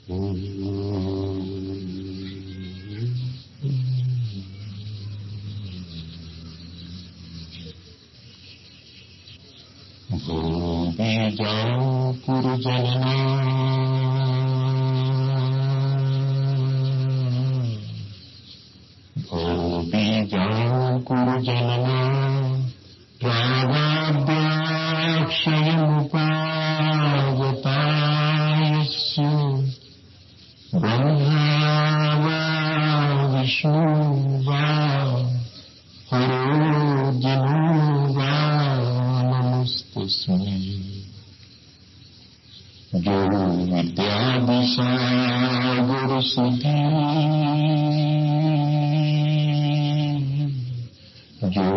पुरजनना बीजाकुरजनना रागाद्याक्षयमुपागतायस्सु ब्रह्मा वा विष्णु वा हरो जनो वा नमस्तस्मै। जो विद्यादिसागर सुधी जो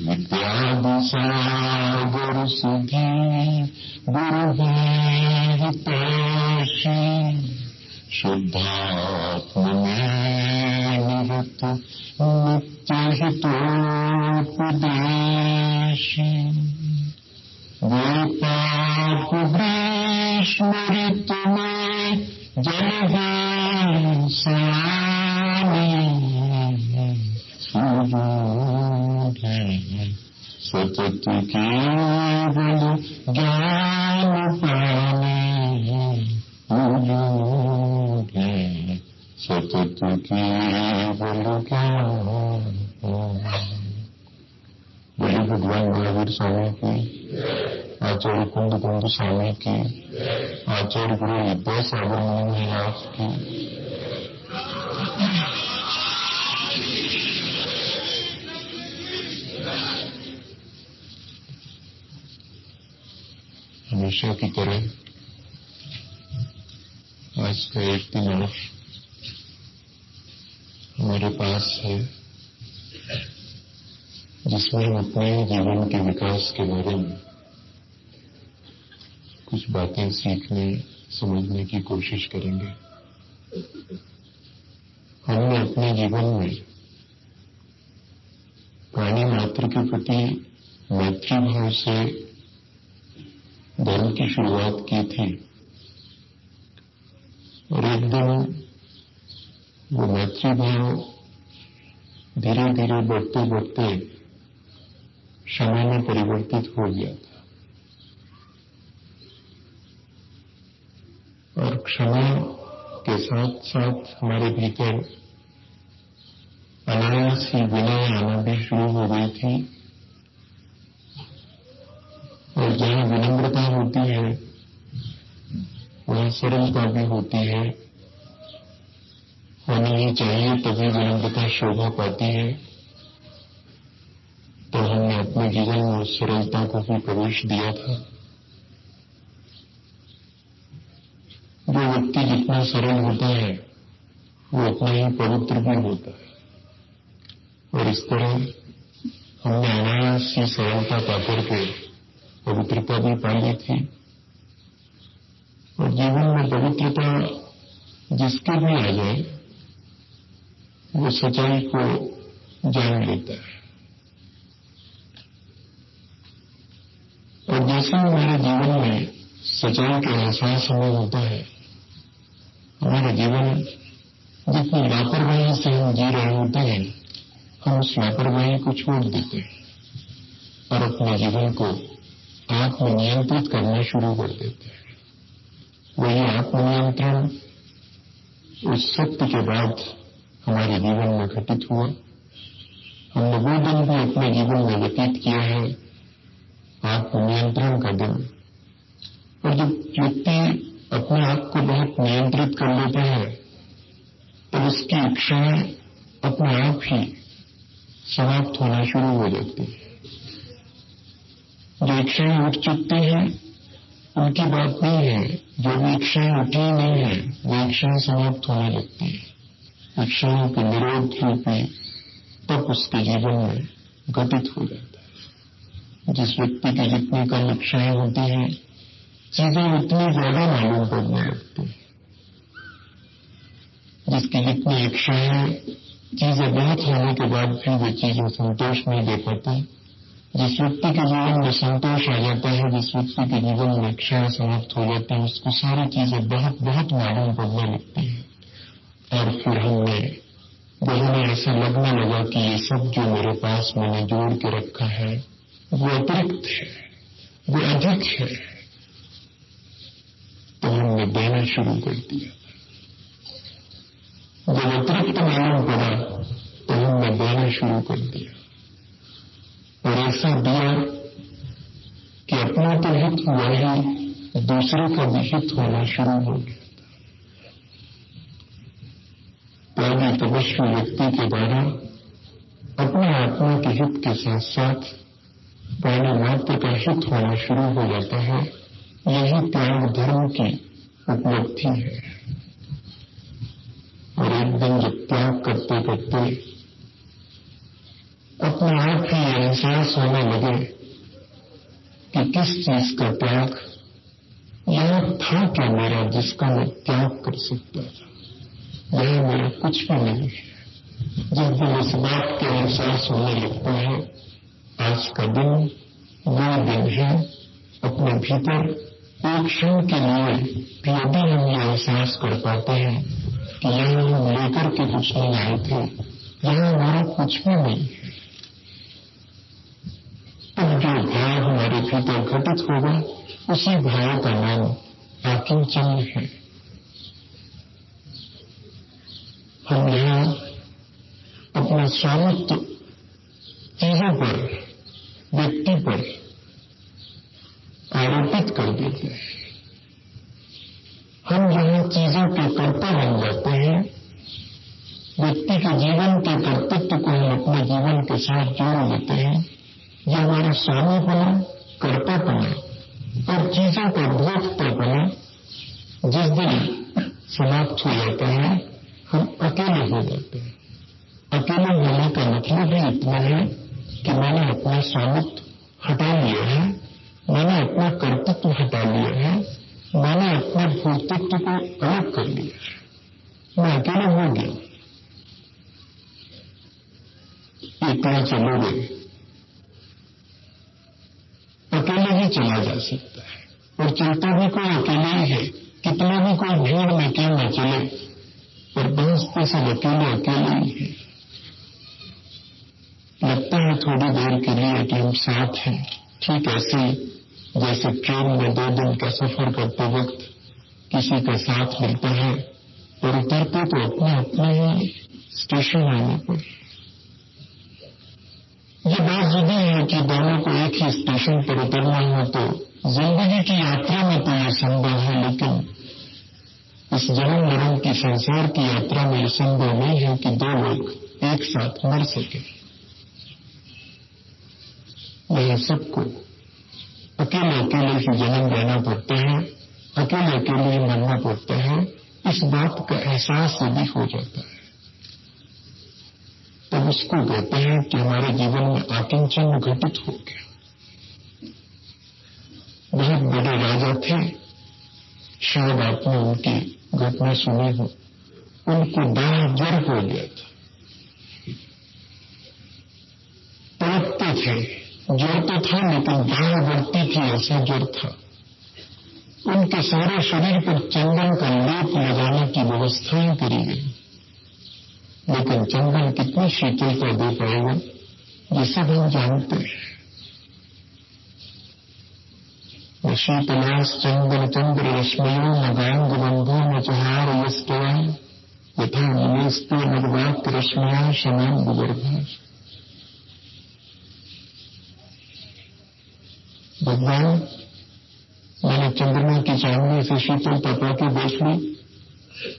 विद्यादिसागर सुधी गुरुहितैषी शुद्धात्मने निरत नित्यहितोपदेशी गोपाकुग्रीष्मरित में जनहिंसानी सतत केवल ज्ञान पाने सतत केवल ज्ञान। बोले भगवान महावीर स्वामी की, आचार्य कुंद स्वामी की, आचार्य गुरु विद्यासागर महाराज की। हमेशा की तरह आज का एक दिन और हमारे पास है, जिसमें हम अपने जीवन के विकास के बारे में कुछ बातें सीखने समझने की कोशिश करेंगे। हमने अपने जीवन में प्राणी मात्र के प्रति मैत्री भाव से धर्म की शुरुआत की थी, और एक दिन वो मैत्री भाव धीरे धीरे बढ़ते बढ़ते क्षमा में परिवर्तित हो गया था, और क्षमा के साथ साथ हमारे भीतर अनायास ही विनय आना भी शुरू हो गई थी। और जहाँ विनम्रता होती है वहाँ सरलता भी होती है, होनी ही चाहिए, तभी विनम्रता शोभा पाती है। तो हमने अपने जीवन में उस सरलता को भी प्रवेश दिया था। जो व्यक्ति जितना सरल होता है वो उतना ही पवित्र भी होता है, और इस तरह हमने अनायास ही सरलता पाकर के पवित्रता भी पाई थी। और जीवन में पवित्रता जिसके भी आ जाए वो सच्चाई को जान लेता है। और जैसे हमारे जीवन में सच्चाई का एहसास हमें होता है, हमारा जीवन जितनी लापरवाही से हम जी रहे होते हैं, हम उस लापरवाही को छोड़ देते हैं और अपने जीवन को आत्मनियंत्रित करना शुरू कर देते हैं। वही आत्मनियंत्रण उस सत्य के बाद हमारे जीवन में घटित हुआ। हमने वो दिन भी अपने जीवन में व्यतीत किया है, आत्मनियंत्रण का दिन। और जब व्यक्ति अपने आप को बहुत नियंत्रित कर लेता है तो उसकी इच्छाएं अपने आप ही समाप्त होना शुरू हो जाती है। जो इच्छाएं उठ चुकती हैं उनकी बात नहीं है, जो भी इच्छाएं उठी नहीं है वो इच्छाएं समाप्त होने लगती है। इच्छाओं के निरोध रूपी तब उसके जीवन में घटित हो जाता है। जिस व्यक्ति की जितनी कम इच्छाएं होती हैं चीजें उतनी ज्यादा मालूम पड़ने लगती हैं। जिसकी जितनी इच्छाएं चीजें बहुत होने के बाद भी वो चीजें संतोष नहीं दे पाती, जिस व्यक्ति के जीवन में संतोष आ जाता है, जिस व्यक्ति के जीवन में क्षण समाप्त हो जाते हैं, उसको सारी चीजें बहुत बहुत मालूम पड़ने लगती हैं। और फिर हमें ऐसा लगने लगा कि ये सब जो मेरे पास मैंने जोड़ के रखा है वो अतिरिक्त है, वो अधिक है। तो हमने देना शुरू कर दिया। जब अतिरिक्त मालूम पड़ा तो हमने देना शुरू कर दिया, और ऐसा दिया कि अपना तो हित हुआ ही, दूसरे का भी हित होना शुरू हो गया। त्यागी तपस्वी व्यक्ति के द्वारा अपने आत्मा के हित के साथ साथ प्राणी मात्र का हित होना शुरू हो जाता है। यही त्याग धर्म की उपलब्धि है। और एक दिन जब त्याग करते करते अपने आप ही एहसास होने लगे कि किस चीज का त्याग, यह था क्या मेरा जिसका मैं त्याग कर सकता था, यह मेरा कुछ भी नहीं है। जिस दिन इस बात का एहसास होने लगता है, आज का दिन वो दिन है। अपने भीतर एक क्षण के लिए भी यदि हम ये एहसास कर पाते हैं कि यहाँ हम लेकर के कुछ नहीं आए थे, यहाँ हमारा कुछ भी नहीं है, तब जो भाव हमारे भीतर घटित होगा उसी भाव का नाम आकिंचन है। हम यहाँ अपना स्वामित्व चीजों पर, व्यक्ति पर आरोपित कर देते हैं। हम यहाँ चीजों के कर्ता बन जाते हैं। व्यक्ति के जीवन के कर्तृत्व को हम अपने जीवन के साथ जोड़ लेते हैं। यह हमारा स्वामीपना, कर्तापना और चीजों का भोक्तापना जिस दिन समाप्त हो जाता है, हम अकेले हो जाते हैं। अकेले होने का मतलब ही इतना है कि मैंने अपना स्वामित्व हटा लिया है, मैंने अपना कर्तृत्व हटा लिया है, मैंने अपने भोक्तृत्व को अलग कर लिया है, मैं अकेले हो गया। इतना चलोगे, अकेले ही चला जा सकता है, और चलता भी कोई अकेले ही है। कितना भी कोई भीड़ में क्यों न चले, पर पहुंचते सब अकेले ही है। लगता है थोड़ी देर के लिए कि हम साथ हैं, ठीक ऐसे जैसे ट्रेन में 2 दिन का सफर करते वक्त किसी का साथ मिलता है, और उतरते तो अपने ही स्टेशन आने पर। ये बात जुदी है कि दोनों को एक ही स्टेशन पर उतरना हो तो जिंदगी की यात्रा में तो यह संभव है, लेकिन इस जन्म मरण की संसार की यात्रा में यह संभव नहीं है कि 2 लोग एक साथ मर सके। यह सबको अकेले ही जन्म लेना पड़ता है, अकेले ही मरना पड़ता है। इस बात का एहसास यदि हो जाता है तब उसको कहते हैं कि हमारे जीवन में आकिंचन घटित हो गया। बहुत बड़े राजा थे, शायद आपने उनकी घटना सुनी हो। उनको दाह ज्वर हो गया था, तड़पते थे। ज्वर तो था लेकिन दाह बढ़ती थी, ऐसा ज्वर था। उनके सारे शरीर पर चंदन का लेप लगाने की व्यवस्थाएं करी गई, लेकिन चंदन कितनी शीतलता दे पाएगा ये सब हम जानते हैं। न शीतलास चंदन चंद्र रश्मयो न गांग बंधो न चहार यस्तवा यथा निमेस्ते नगवात रश्मया शमान बुगर्भा। भगवान, मैंने चंद्रमा की चांदनी से शीतलता पाके देख ली,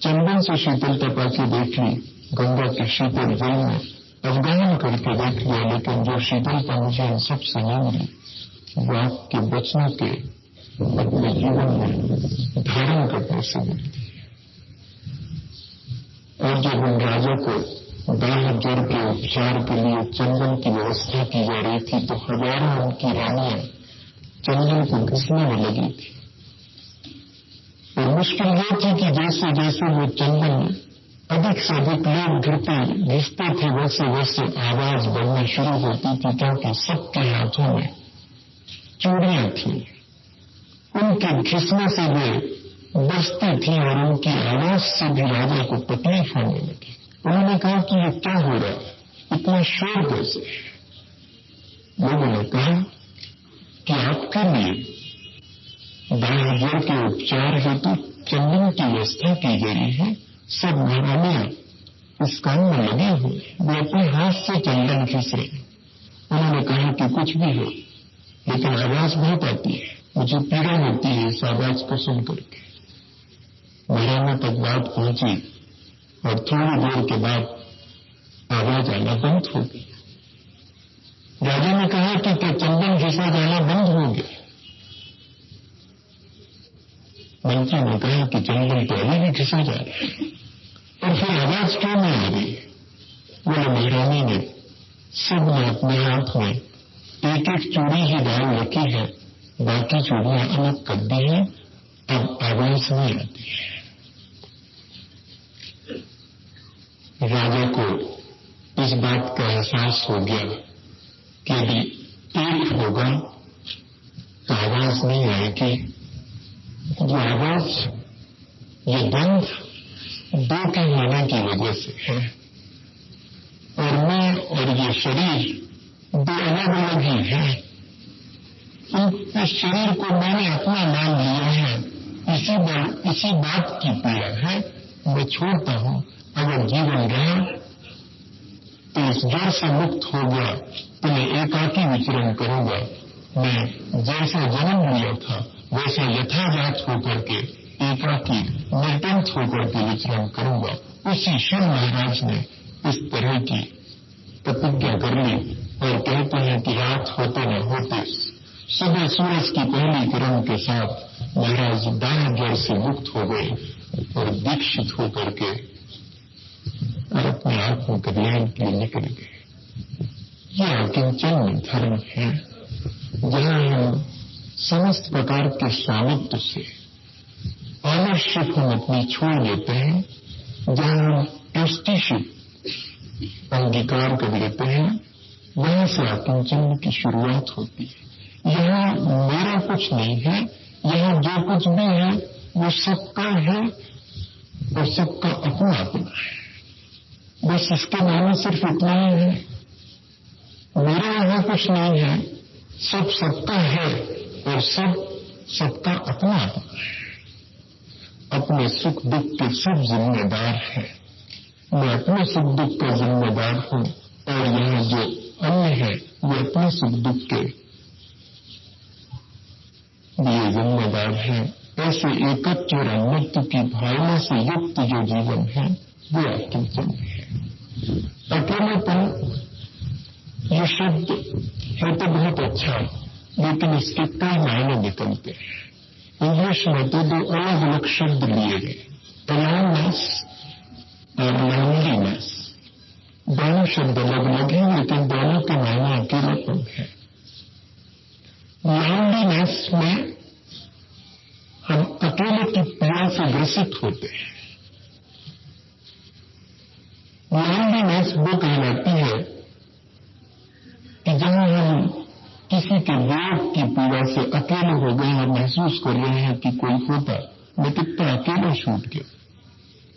चंदन से शीतलता पाके देख ली, गंगा के शीतल जल में अवगाहन करके देख लिया, लेकिन जो शीतलता मुझे इन सबसे नहीं मिली वो आपके वचनों के अपने जीवन में धारण करने से मिलती है। और जब उन राजा को दाह ज्वर के उपचार के लिए चंदन की व्यवस्था की जा रही थी तो हजारों उनकी रानियां चंदन को घिसने में लगी थी। और मुश्किल ये थी कि जैसे जैसे वो चंदन अधिक से अधिक लोग घिसते थे, वैसे वैसे आवाज बढ़ना शुरू होती थी, क्योंकि सबके हाथों में चूड़ियां थी। उनके घिसने से वे बजती थी और उनकी आवाज से भी राजा को तकलीफ होने लगी। उन्होंने कहा कि ये क्या हो रहा है, इतना शोर कैसे? लोगों ने कहा कि आपके लिए दाहजर के उपचार हेतु चंदन की व्यवस्था की गई है। सब महारानियां इस काम में लगे हुए, वे अपने हाथ से चंदन घिस रहे हैं। उन्होंने कहा कि कुछ भी हो, लेकिन आवाज बहुत आती है, मुझे पीड़ा होती है इस आवाज को सुन करके। महारानी तक बात पहुंची और थोड़ी देर के बाद आवाज आना बंद हो गई। राजा ने कहा कि क्या चंदन घिसा जाना बंद हो गया? मंत्री ने कहा कि चंदन तो अभी भी घिसा जा रहा है, और फिर आवाज क्यों नहीं आ रही? बोले महारानी ने सबने अपने हाथ में एक एक चूड़ी ही डाल रखी है, बाकी चूड़ियां अलग कर दी है, अब आवाज नहीं आती है। राजा को इस बात का एहसास हो गया कि यदि एक होगा तो आवाज नहीं आएगी। ये आवाज, ये बंध दो के होने की वजह से है, और मैं और ये शरीर दो अलग अलग ही है। इस शरीर को मैंने अपना मान लिया है, इसी बात की पीड़ा है। मैं छोड़ता हूं, अगर जीवन रहा तो इस जड़ से मुक्त हो गया तो मैं एकाकी विचरण करूंगा। मैं जैसा जन्म लिया था वैसा यथाजात होकर के एकाकी निर्बंध होकर के विचरण करूंगा। उसी क्षण महाराज ने इस तरह की प्रतिज्ञा कर ली, और कहते हैं कि रात होते न होते सुबह सूरज की पहली किरण के साथ महाराज दाहजर से मुक्त हो गए और दीक्षित होकर के और अपने आत्म कल्याण के लिए निकल गए। यह अकिंचन धर्म है, जहां हम समस्त प्रकार के स्वामित्व से ऑनरशिप हम अपनी छोड़ देते हैं, जहां हम ट्रस्टीशिप अंगीकार कर लेते हैं, वहां से अकिंचन की शुरुआत होती है। यहाँ मेरा कुछ नहीं है, यहाँ जो कुछ भी है वो सबका है और सबका अपना अपना है। बस इसके माने सिर्फ इतना ही है, मेरा यहाँ कुछ नहीं है, सब सबका है और सब सबका अपना अपना है। अपने सुख दुख के सब जिम्मेदार है। मैं अपने सुख दुख का जिम्मेदार हूं, और यहाँ जो अन्य है वो अपने सुख दुख के लिए जिम्मेदार है। ऐसे एकत्व और अन्यत्व की भावना से युक्त जो जीवन है वो अकिंचन है। अकेलेपन ये शब्द है तो बहुत अच्छा, लेकिन इसके कई मायने निकलते हैं। इंग्लिश में तो दो अलग अलग शब्द लिए गए, अलोननेस और लोनलीनेस। दोनों शब्द अलग अलग हैं, लेकिन दोनों के मायने अकेलापन है। लोनलीनेस में हम अकेले की पीड़ा से ग्रसित होते हैं। लोनलीनेस वो कहलाती है कि जहां हम किसी के वियोग की पीड़ा से अकेले हो गए और महसूस कर रहे हैं कि कोई होता, मैं कितना अकेला छूट गया।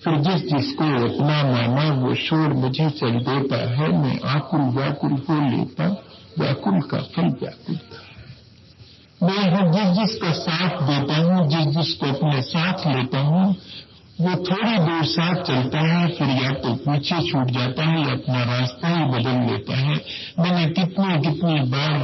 फिर जिसको अपना माना वो शोर मुझे चल देता है, मैं आकुल व्याकुल हो लेता, व्याकुल का फल व्याकुलता। मैं जिसका साथ देता हूं, जिसको अपने साथ लेता हूं, वो थोड़ी दूर साथ चलता है, फिर या तो पीछे छूट जाता है या अपना रास्ता ही बदल लेता है। मैंने कितनी बार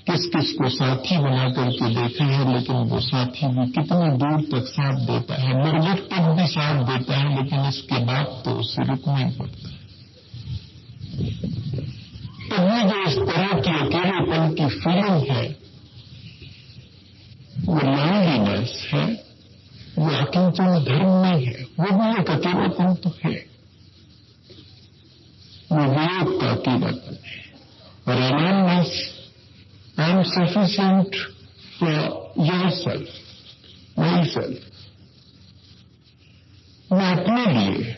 किस को साथी बना करके देखा है, लेकिन वो साथी भी कितनी दूर तक साथ देता है, मरगट तक भी साथ देता है, लेकिन इसके बाद तो उसे रुकना ही पड़ता है। तो ये जो इस तरह की अकेलेपन की फीलिंग है, वो लोनलीनेस है, वो अकिंचन धर्म नहीं है, वो भी एक अकेलापन तो है, वो वियोग का अकेलापन है। और aloneness, I am sufficient for yourself, myself. मैं अपने लिए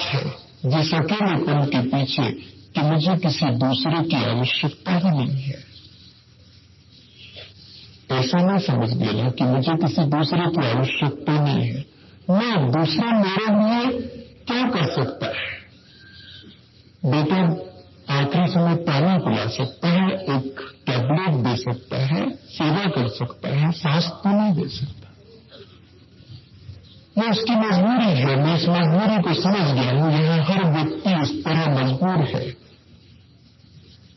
है जिस अकेलेपन के पीछे कि मुझे किसी दूसरे की आवश्यकता ही नहीं है। ऐसा नहीं समझ लेना कि मुझे किसी दूसरे की आवश्यकता नहीं है। मैं दूसरा मेरे लिए क्या कर सकता है? बेटा आखिरी समय पानी पिला सकता है, एक टैबलेट दे सकता है, सेवा कर सकता है, सांस तो नहीं दे सकता। ये उसकी मजबूरी है। मैं इस मजबूरी को समझ गया हूं। यहां हर व्यक्ति इस तरह मजबूर है।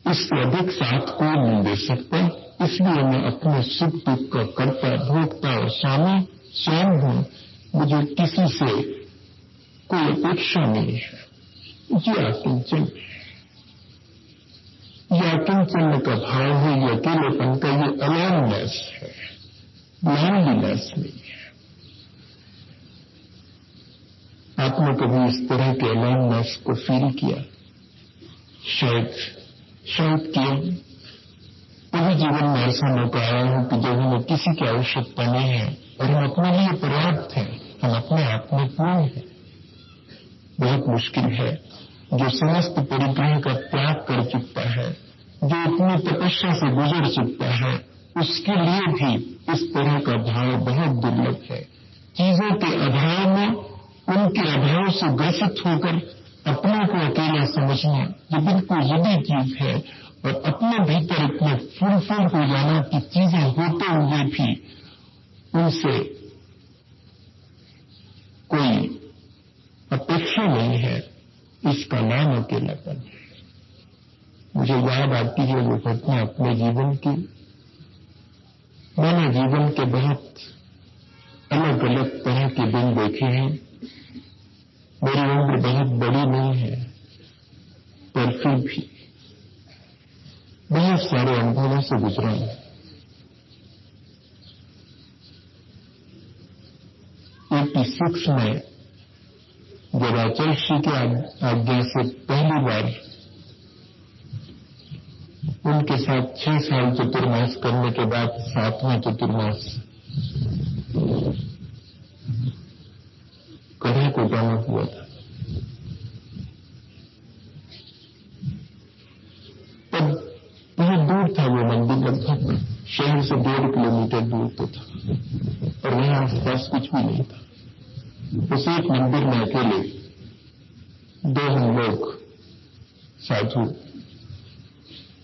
इससे अधिक साथ कोई नहीं दे सकता। इसलिए मैं अपने सुख दुख का कर्ता, भोगता और स्वामी स्वयं हूं। मुझे किसी से कोई अपेक्षा नहीं है। ये अकिंचन है। ये अकिंचन का भाव है। ये अकेलेपन का ये अलोननेस है, लॉन्लीनेस नहीं है। आपने कभी इस तरह के अलोननेस को फील किया? शायद किया। कभी जीवन में ऐसा मौका आया हो कि जब हमें किसी की आवश्यकता नहीं है और हम अपने लिए पर्याप्त हैं, हम अपने आप में पूर्ण हैं। बहुत मुश्किल है जो समस्त परिग्रह का त्याग कर चुकता है, जो इतनी तपस्या से गुजर चुकता है, उसके लिए भी इस तरह का भाव बहुत दुर्लभ है। चीजों के अभाव में, उनके अभाव से ग्रसित होकर अपने को अकेला समझना ये बिल्कुल जदी चीज है। और अपने भीतर इतने फुलफिल हो जाना कि चीजें होते हुए भी उनसे कोई अपेक्षा नहीं है, इसका नाम अकेलापन है। मुझे याद आती है वो घटना अपने जीवन की। मैंने जीवन के बहुत अलग अलग तरह के दिन देखे हैं। मेरी उम्र बहुत बड़ी नहीं है, पर फिर भी बहुत सारे अनुभवों से गुजरा हूं। 86 में जब आचार्य श्री की आज्ञा से पहली बार उनके साथ 6 साल चतुर्मास करने के बाद 7वां चतुर्मास कढ़ा कोटाना हुआ था। तब बहुत दूर था वो मंदिर, लगभग शहर से 1.5 किलोमीटर दूर तो था और वहां आसपास कुछ भी नहीं था। उस एक मंदिर में अकेले 2 हम लोग साधु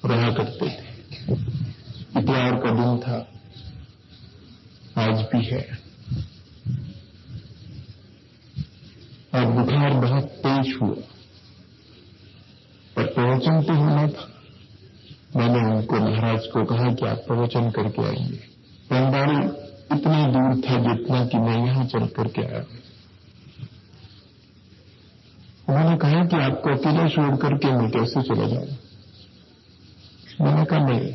रहा करते थे। इतवार का दिन था, आज भी है, और बुखार बहुत तेज हुआ, पर प्रवचन तो होना था। मैंने उनको महाराज को कहा कि आप प्रवचन करके आइए। पंडाल इतना दूर था जितना कि मैं यहां चल करके आया। उन्होंने कहा कि आपको अकेला छोड़ करके मैं कैसे चला जाऊं? मैंने कहा नहीं,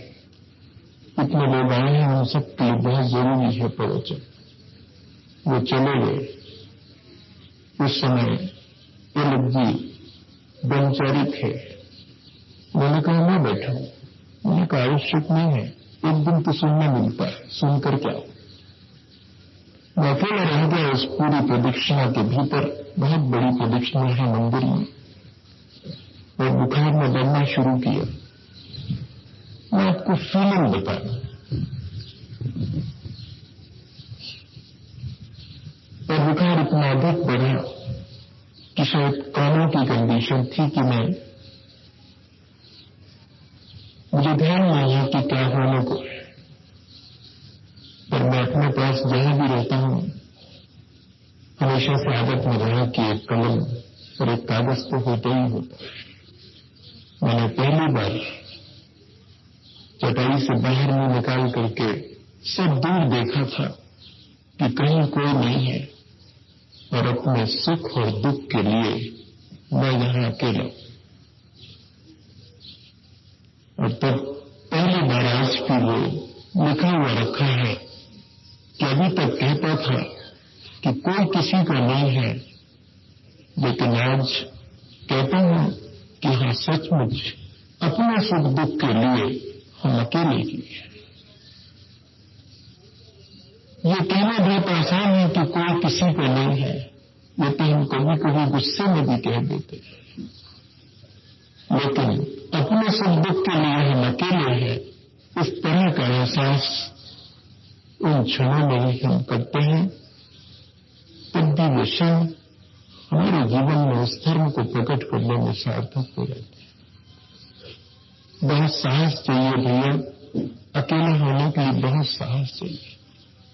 इतने लोग आए हैं, उन सबके लिए बहुत जरूरी है प्रवचन। वो चले गए। उस समय तिलक जी ब्रह्मचारी थे। मैंने कहा मैं बैठा हूं। मैंने कहा आवश्यक नहीं है, एक दिन तो सुनने मिलता है, सुनकर क्या हो। मैं अकेला रह गया उस पूरी प्रदक्षिणा के भीतर। बहुत बड़ी प्रदक्षिणा है मंदिर में, और बुखार में बढ़ना शुरू किया। मैं आपको फीलिंग बता रहा हूं। और बुखार इतना अधिक बढ़ा कि शायद कानों की कंडीशन थी कि मुझे ध्यान नहीं है कि क्या होने को है, पर मैं अपने पास जहां भी रहता हूं हमेशा से आदत में रहा कि एक कलम और एक कागज तो होता ही होता है। मैंने पहली बार चटाई से बाहर मुंह निकाल करके सब दूर देखा था कि कहीं कोई नहीं है, और अपने सुख और दुख के लिए मैं यहां अकेला। और तब पहली बार आज भी वो लिखा हुआ रखा है कि अभी तक कहता था कि कोई किसी का नहीं है, लेकिन आज कहता हूं कि हाँ, सचमुच अपने सुख दुख के लिए हम अकेले ही हैं। ये कहना बहुत आसान है कि कोई किसी को नहीं है, ये तो हम कभी कभी गुस्से में भी कह देते हैं, लेकिन अपने सुख दुख के लिए हम अकेले हैं, इस तरह का एहसास उन क्षणों में ही हम करते हैं। तब भी वो क्षण हमारे जीवन में उस धर्म को प्रकट करने में सार्थक हो जाते हैं। बहुत साहस चाहिए भैया, अकेले होने के लिए बहुत साहस चाहिए,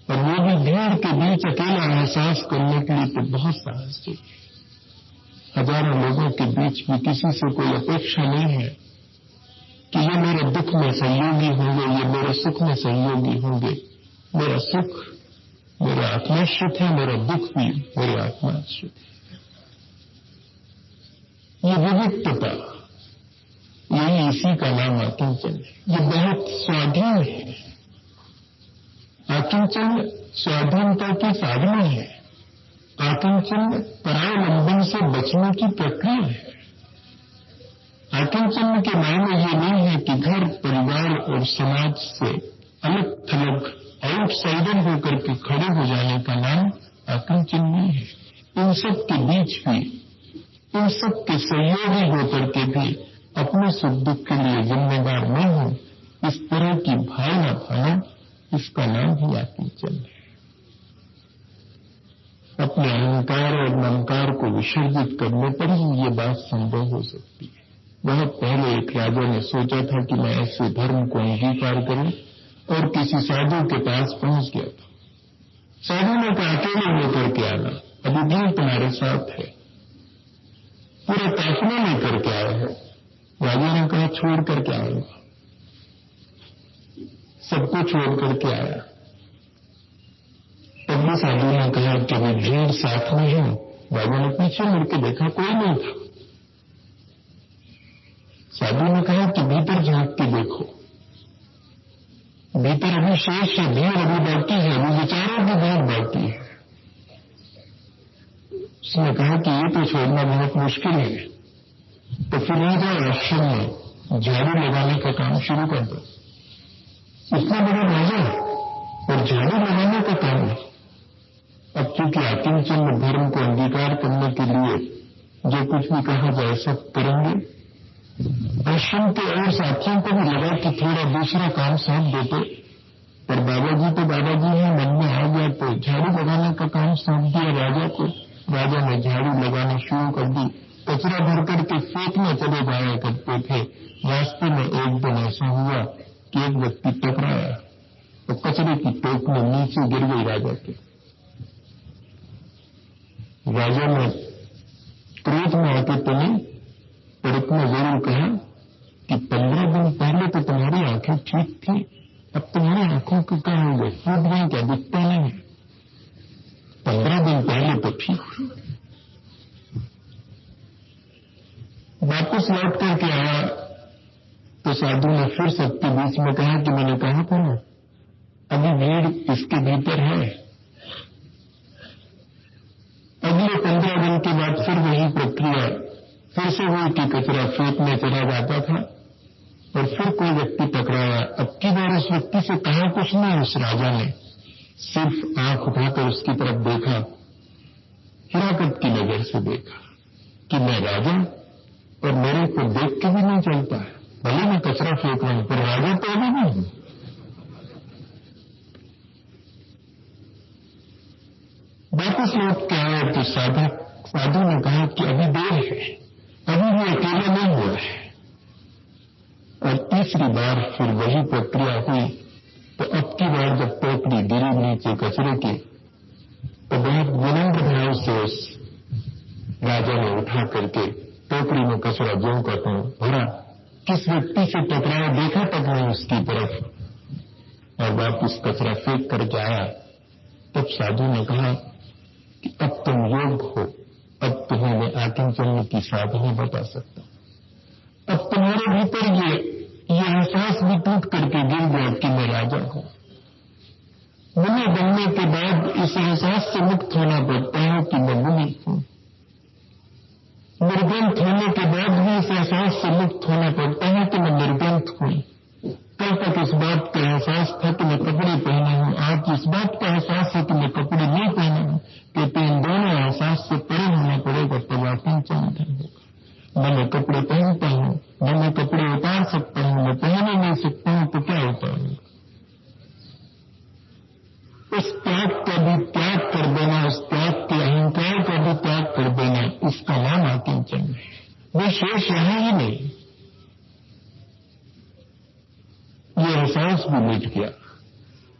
और वो भी भीड़ के बीच अकेला एहसास करने के लिए तो बहुत साहस चाहिए। हजारों लोगों के बीच भी किसी से कोई अपेक्षा नहीं है कि ये मेरे दुख में सहयोगी होंगे, ये मेरे सुख में सहयोगी होंगे। मेरा सुख मेरा आत्माश्रित है, मेरा दुख भी मेरे आत्माश्रित है। ये विविधता, यही इसी का नाम आकिंचन है। ये बहुत स्वाधीन है। आकिंचन स्वाधीनता की साधना है। आकिंचन परावलंबन से बचने की प्रक्रिया है। आकिंचन के मायने ये नहीं है कि घर परिवार और समाज से अलग थलग आउटसाइडर होकर के खड़े हो जाने का नाम आकिंचन नहीं है। इन सब के बीच भी, इन सब के सहयोगी होकर के भी अपने सुख दुख के लिए जिम्मेदार न हो, इस तरह की भावना पाना, इसका नाम ही आकिंचन है। अपने अहंकार और ममकार को विसर्जित करने पर ही ये बात संभव हो सकती है। बहुत पहले एक राजा ने सोचा था कि मैं ऐसे धर्म को अंगीकार करूं, और किसी साधु के पास पहुंच गया था। साधु ने कहा अकेले होकर के आना, अभी भीड़ तुम्हारे साथ है, पूरा काफिला लेकर के आया है। राजा ने कहा छोड़ करके आऊंगा, सबको छोड़ करके आया। तब भी साधु ने कहा कि अभी भीड़ साथ में है। राजा ने पीछे मुड़ के देखा, कोई नहीं था। साधु ने कहा कि भीतर झांक के देखो, भीतर अभी शेष है, भीड़ अभी बाकी है, अभी विचारों की भीड़ बाकी है। उसने कहा कि ये तो छोड़ना बहुत मुश्किल है, तो फिर राजा आश्रम में झाड़ू लगाने का काम शुरू कर दो। इतना बड़ा राजा और झाड़ू लगाने का काम है। अब चूंकि आकिंचन धर्म को अंगीकार करने के लिए जो कुछ भी कहा जाए सब करेंगे। आश्रम के और साथियों को भी लगा कि थोड़ा दूसरा काम सौंप देते, पर बाबाजी तो बाबाजी हैं, मन में आ गया तो झाड़ू लगाने का काम सौंप दिया राजा को। राजा ने झाड़ू लगाना शुरू कर दी। कचरा भर करके फेंकने चले जाया करते थे। रास्ते में एक दिन ऐसा हुआ कि एक व्यक्ति टकराया तो कचरे की टोकरी नीचे गिर गई राजा के। राजा ने क्रोध में आके तुम्हें पर इतना जरूर कहा कि 15 दिन पहले तो तुम्हारी आंखें ठीक थी, अब तुम्हारी आंखों को क्या हो गए, फूट गई क्या, दिखता नहीं। 15 दिन पहले तो ठीक थी। वापस लौट करके आया तो साधु ने फिर सबके बीच में कहा कि मैंने कहा था ना, अभी भीड़ इसके भीतर है। अगले 15 दिन के बाद फिर वही प्रक्रिया फिर से हुई कि कचरा फेंकने चला जाता था और फिर कोई व्यक्ति टकराया। अब की बार उस व्यक्ति से कहा कुछ नहीं, उस राजा ने सिर्फ आंख उठाकर उसकी तरफ देखा, हिराकत की नजर से देखा कि मैं राजा और मेरे को देख के भी नहीं चलता है, भले मैं कचरा फेंक रहा हूं पर राजा तो अभी नहीं हूं। वापस लौट के आया तो साधु ने कहा कि अभी देर है, अभी भी अकेला नहीं हुआ है। और तीसरी बार फिर वही प्रक्रिया हुई तो अब की बार जब टोकरी गिरी नीचे कचरे की तो बहुत विनम्र भाव से उस राजा ने उठा करके टोकरी में कचरा ज्यों का त्यों भरा। किस व्यक्ति से टकराया देखा तक नहीं उसकी तरफ और वापस कचरा फेंक करके आया। तब साधु ने कहा कि अब तुम योग्य हो, अब तुम्हें मैं आकिंचन की साधना बता सकता हूं। अब तुम्हारे भीतर ये एहसास भी टूट करके गिर गया कि मैं राजा हूं। मुनि बनने के बाद इस एहसास से मुक्त होना पड़ता है कि मैं मुनि हूं। निर्ग्रंथ होने के बाद भी इस एहसास से मुक्त होना पड़ता है कि मैं निर्ग्रंथ हूं। कल तक इस बात का एहसास था कि मैं कपड़े पहना हूं, आज इस बात का एहसास है कि मैं कपड़े नहीं पहना हूं, क्योंकि इन दोनों एहसास से एहसास भी मिट गया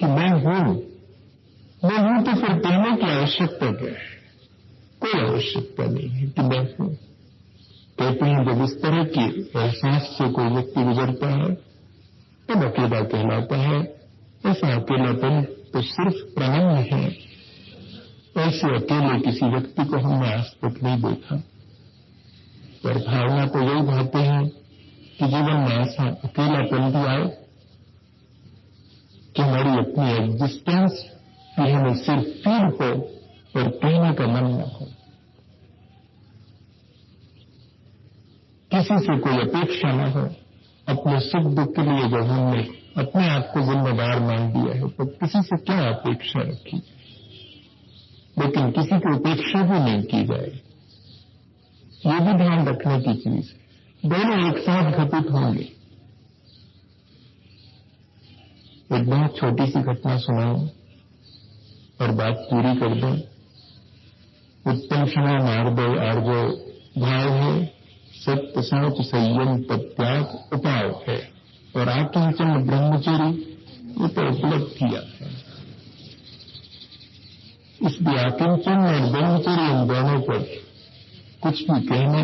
कि मैं हूं तो फिर कहने की आवश्यकता क्या है? कोई आवश्यकता नहीं है कि मैं हूं। कहते हैं जब इस तरह के एहसास से कोई व्यक्ति गुजरता है तब अकेला कहलाता है। ऐसा अकेलापन तो सिर्फ प्रारंभ है। ऐसे अकेले किसी व्यक्ति को हमने आज तक नहीं देखा। पर भावना तो यही भाते हैं कि जीवन में ऐसा अकेलापन भी आए कि हमारी अपनी एग्जिस्टेंस की हमें सिर्फ फील हो और कहने का मन न हो। किसी से कोई अपेक्षा न हो। अपने सुख दुख के लिए जब हमने अपने आप को जिम्मेदार मान दिया है तो किसी से क्या अपेक्षा रखी, लेकिन किसी की उपेक्षा भी नहीं की जाए, ये भी ध्यान रखने की चीज है। दोनों एक साथ घटित होंगे। एक बहुत छोटी सी घटना सुनाऊं और बात पूरी कर दें। उत्तम क्षमा मार्दय आर्जो भाव है, सत्य साच संयम तत्याग उपाय है, और आकिंचन ब्रह्मचर्य ये तो उपलब्ध किया है। इसलिए आकिंचन और ब्रह्मचर्य इन दोनों पर कुछ भी कहना,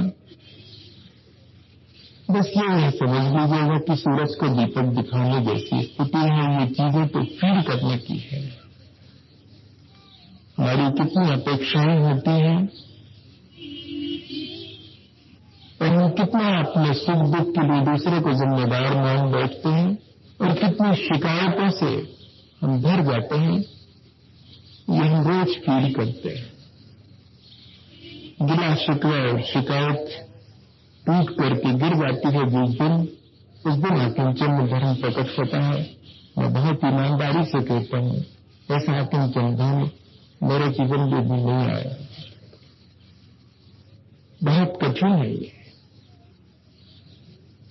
बस ये समझ लीजिएगा कि सूरज को दीपक दिखाने जैसी स्थिति है। ये चीजें तो फील करने की है। हमारी कितनी अपेक्षाएं होती हैं और हम कितना अपने सुख दुख के लिए दूसरे को जिम्मेदार मान बैठते हैं और कितनी शिकायतों से हम भर जाते हैं। ये हम रोज फील करते हैं। गिला शिकवा और शिकायत टूट करके गिर जाती है जिस दिन, उस दिन आकिंचन धर्म प्रकट होता है। मैं बहुत ईमानदारी से कहता हूं, ऐसा आकिंचन धर्म मेरे जीवन में भी नहीं आया। बहुत कठिन है ये।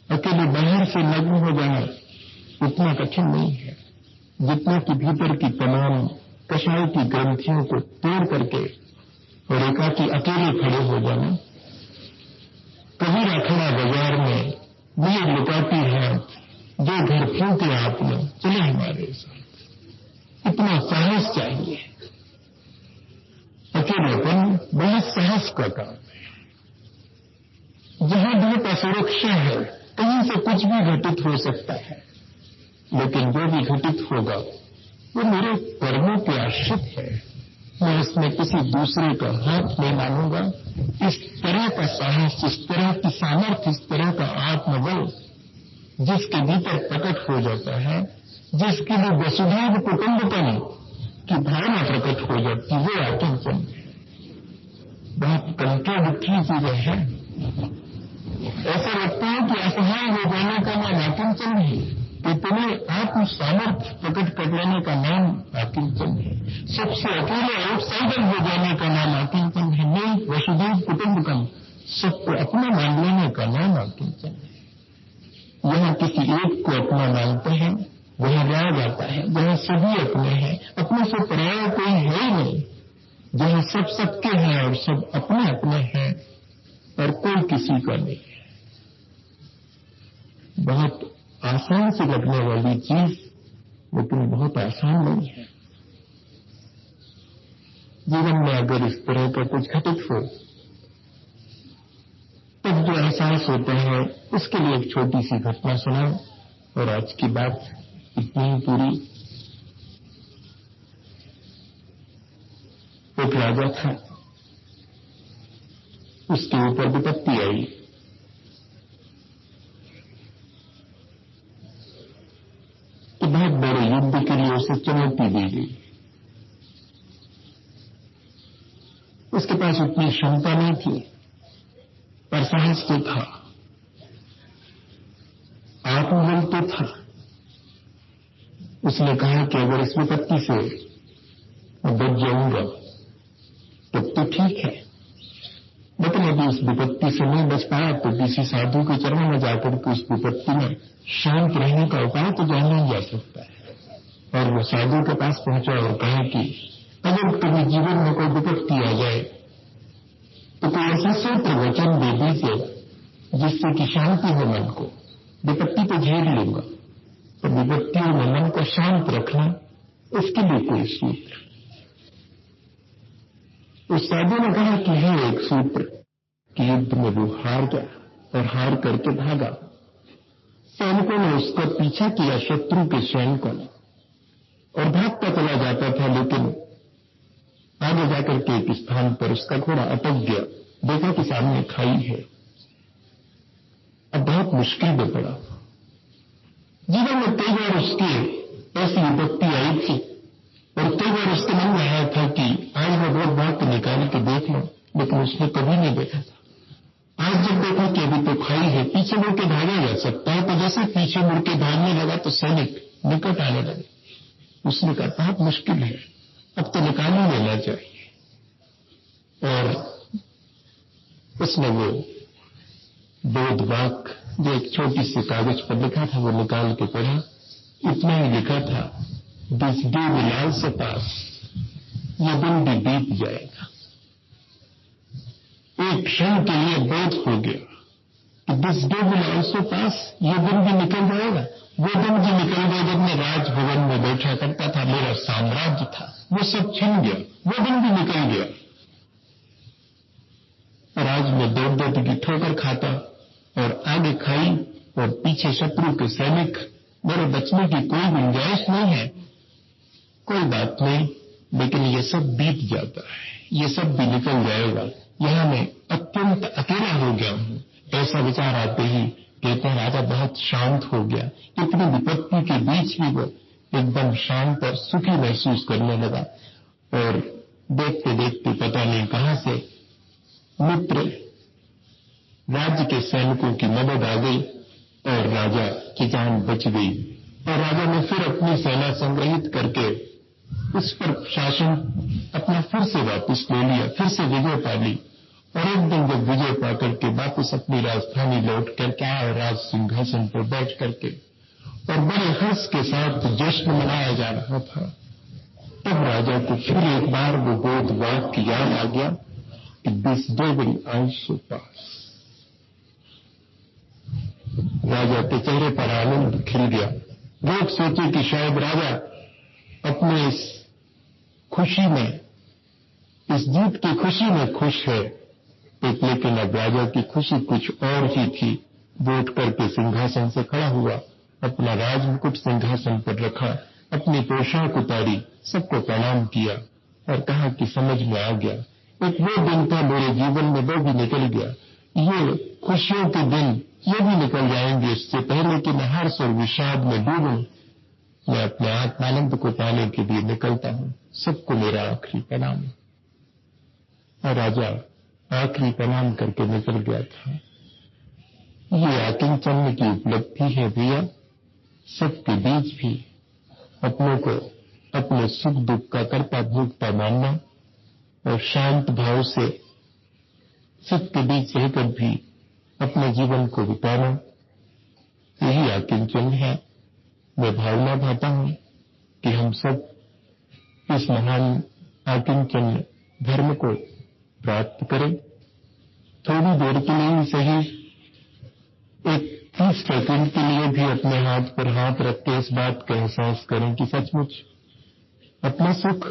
अकेले बाहर से नग्न हो जाना उतना कठिन नहीं है जितना कि भीतर की तमाम कषाय की ग्रंथियों को तोड़ करके और एकाकी अकेले खड़े हो जाना। कबीरा खड़ा बाजार में, भीड़ लुटाती है, जो घर फूके आपने, चले हमारे साथ। इतना साहस चाहिए। अकेलेपन बहुत साहस का काम है। जहां बहुत असुरक्षा है, कहीं से कुछ भी घटित हो सकता है, लेकिन जो भी घटित होगा वो मेरे कर्मों के आश्रित है। मैं इसमें किसी दूसरे का हाथ नहीं मानूंगा। इस तरह का साहस, इस तरह की सामर्थ्य, इस तरह का आत्मबल जिसके भीतर प्रकट हो जाता है, जिसके लिए वसुधैव कुटुंबकम की भावना प्रकट हो जाती है, वो आकिंचन है। बहुत कंट्राडिक्टरी चीजें हैं। ऐसा लगता है कि असहाय हो जाने का नाम आकिंचन है, इतने आत्म सामर्थ्य प्रकट कर लेने का नाम आकिंचन है। सबसे अकेले आउटसाइडर हो जाने का नाम आकिंचन है। नहीं, वसुधैव कुटुंबकम, सबको अपना मान लेने का नाम आकिंचन है। यहां किसी एक को अपना मानते हैं, वहां राग आता है। जहां सभी अपने हैं, अपने से पराया कोई है ही नहीं। जहां सब सबके हैं और सब अपने अपने हैं और कोई किसी का नहीं है। बहुत आसान से लगने वाली चीज, लेकिन बहुत आसान नहीं है। जीवन में अगर इस तरह का कुछ घटित हो, तब जो एहसास होता है, उसके लिए एक छोटी सी घटना सुनाऊं और आज की बात इतनी ही पूरी। एक राजा था, उसके ऊपर विपत्ति आई। तो बहुत बड़े युद्ध के लिए उसे चुनौती दी गई। उसके पास उतनी क्षमता नहीं थी, पर साहस तो था, आत्मबल तो था। उसने कहा कि अगर इस विपत्ति से मैं बच जाऊंगा तब तो ठीक है, लेकिन यदि उस विपत्ति से नहीं बच पाया तो किसी साधु के चरणों में जाकर के उस विपत्ति में शांत रहने का उपाय तो जाना ही जा सकता है। और वो साधु के पास पहुंचा और कहा कि अगर कभी जीवन में कोई विपत्ति आ जाए तो कोई ऐसा सूत्र वचन दे दीजिएगा जिससे कि शांति हो मन को। विपत्ति तो झेल लूंगा, तो विपत्तियों रखना, इसके लिए कोई सूत्र। उस साधु ने कहा कि है एक सूत्र कि युद्ध में वो हार गया और हार करके भागा। सैनिकों ने उसका पीछा किया, शत्रु के सैनिकों ने, और भागता चला जाता था, लेकिन आगे जाकर के एक स्थान पर उसका घोड़ा अटक गया। देखा कि सामने खाई है। अब बहुत मुश्किल में पड़ा। जीवन में कई बार उसके ऐसी विपत्ति आई थी और कई बार उसके मन में आया था कि आज मैं बहुत भाग के निकाल के देख लूं, लेकिन उसने कभी नहीं देखा था। आज जब देखा कि अभी तो खाई है, पीछे मुड़ के भागा जा सकता है, तो जैसे पीछे मुड़ के भागने लगा तो सैनिक निकट आने लगे। उसने कहा बहुत मुश्किल है, अब तो निकाल ही लेना चाहिए। और उसने वो बोध वाक्य जो एक छोटी सी कागज पर लिखा था वो निकाल के पढ़ा। इतना ही लिखा था, दिस डे विल आल्सो पास, ये दिन भी बीत जाएगा। एक क्षण के लिए बोध हो गया कि दिस डे विल आल्सो पास, ये दिन भी निकल जाएगा। वो दिन भी निकल गया जब मैं राजभवन में बैठा करता था, मेरा साम्राज्य था, वो सब छिन गया, वो दिन भी निकल गया। और आज मैं दौड़ दौड़ की ठोकर खाता और आगे खाई और पीछे शत्रु के सैनिक, मेरे बचने की कोई गुंजाइश नहीं है। कोई बात नहीं, लेकिन ये सब बीत जाता है, ये सब भी निकल जाएगा। यहां मैं अत्यंत अकेला हो गया हूं। ऐसा विचार आते ही कहते हैं राजा बहुत शांत हो गया। इतनी विपत्ति के बीच भी वो एकदम शांत और सुखी महसूस करने लगा। और देखते देखते पता नहीं कहां से मित्र राज्य के सैनिकों की मदद आ गई और राजा की जान बच गई। और राजा ने फिर अपनी सेना संग्रहित करके उस पर शासन अपना फिर से वापस ले लिया, फिर से विजय पा ली। और एक दिन जब विजय पाकर के वापस अपनी राजधानी लौट करके आया, राज सिंहासन पर बैठ करके और बड़े हर्ष के साथ जश्न मनाया जा रहा था, तब राजा को फिर एक बार वो बोध वाक्य याद आ गया कि दिस डे विल आल्सो पास। राजा के चेहरे पर आनंद खिल गया। लोग सोचे कि शायद राजा अपने इस खुशी में, इस जीत की खुशी में खुश है, लेकिन अब राजा की खुशी कुछ और ही थी। वो उठ करके सिंहासन से खड़ा हुआ, अपना राजमुकुट सिंहासन पर रखा, अपनी पोशाक उतारी, सबको प्रणाम किया और कहा कि समझ में आ गया, एक वो दिन था मेरे जीवन में, वो भी निकल गया। ये खुशियों के दिन ये भी निकल जाएंगे। इससे पहले कि मैं हर्ष और विषाद में डूबूं, मैं अपने आत्मानंद को पाने के लिए निकलता हूं। सबको मेरा आखिरी प्रणाम। और राजा आखिरी प्रणाम करके निकल गया था। ये आकिंचन की उपलब्धि है भैया। सबके बीच भी अपनों को अपने सुख दुख का कर्ता भोगता मानना और शांत भाव से सबके बीच रहकर भी अपने जीवन को बिताना, यही आकिंचन है। मैं भावना भाता हूं कि हम सब इस महान आकिंचन धर्म को प्राप्त करें। थोड़ी देर के लिए ही सही, एक 30 सेकंड के लिए भी अपने हाथ पर हाथ रख के इस बात का एहसास करें कि सचमुच अपना सुख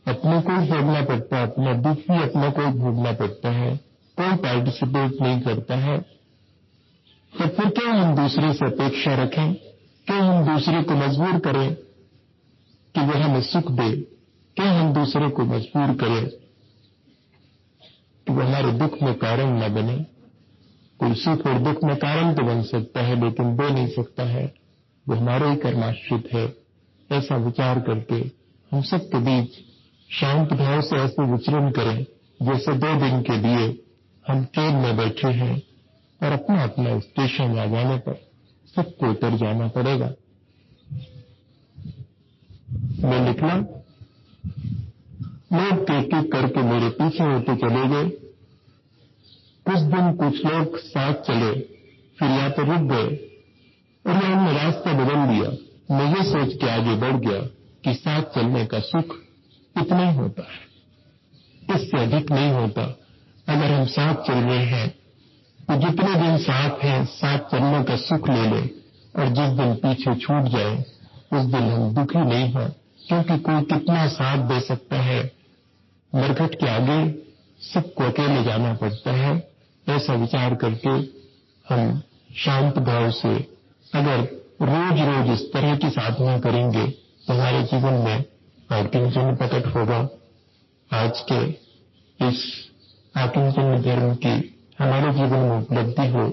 अपने को ही भोगना पड़ता है, अपना दुख भी अपने को ही भोगना पड़ता है। कोई पार्टिसिपेट नहीं करता है, तो फिर क्यों हम दूसरे से अपेक्षा रखें? क्यों हम दूसरे को मजबूर करें कि वह हमें सुख दे? क्यों हम दूसरे को मजबूर करें कि वो हमारे दुख में कारण न बने? कोई सुख और दुख में कारण तो बन सकता है, लेकिन दे नहीं सकता है, वो हमारे ही कर्माश्रित है। ऐसा विचार करके हम सबके बीच शांत भाव से ऐसे विचरण करें जैसे 2 दिन के लिए हम ट्रेन में बैठे हैं और अपना अपना स्टेशन आ जाने पर सबको उतर जाना पड़ेगा। मैं निकला, लोग एक-एक करके मेरे पीछे होते चले गए। कुछ दिन कुछ लोग साथ चले, फिर या तो रुक गए और या उन्होंने रास्ता बदल दिया। मैं ये सोच के आगे बढ़ गया कि साथ चलने का सुख इतना ही होता है, इससे अधिक नहीं होता। अगर हम साथ चल रहे हैं तो जितने दिन साथ हैं, साथ चलने का सुख ले लें, और जिस दिन पीछे छूट जाए उस दिन हम दुखी नहीं हों, क्योंकि कोई कितना साथ दे सकता है। मरघट के आगे सबको अकेले जाना पड़ता है। ऐसा विचार करके हम शांत भाव से अगर रोज रोज इस तरह की साधना करेंगे तो हमारे जीवन में आत्मचिन्ह प्रकट होगा। आज के इस आत्मचिन्ह धर्म की हमारे जीवन में उपलब्धि हो,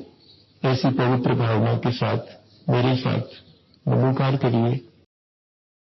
ऐसी पवित्र भावना के साथ मेरे साथ नमोकार करिए।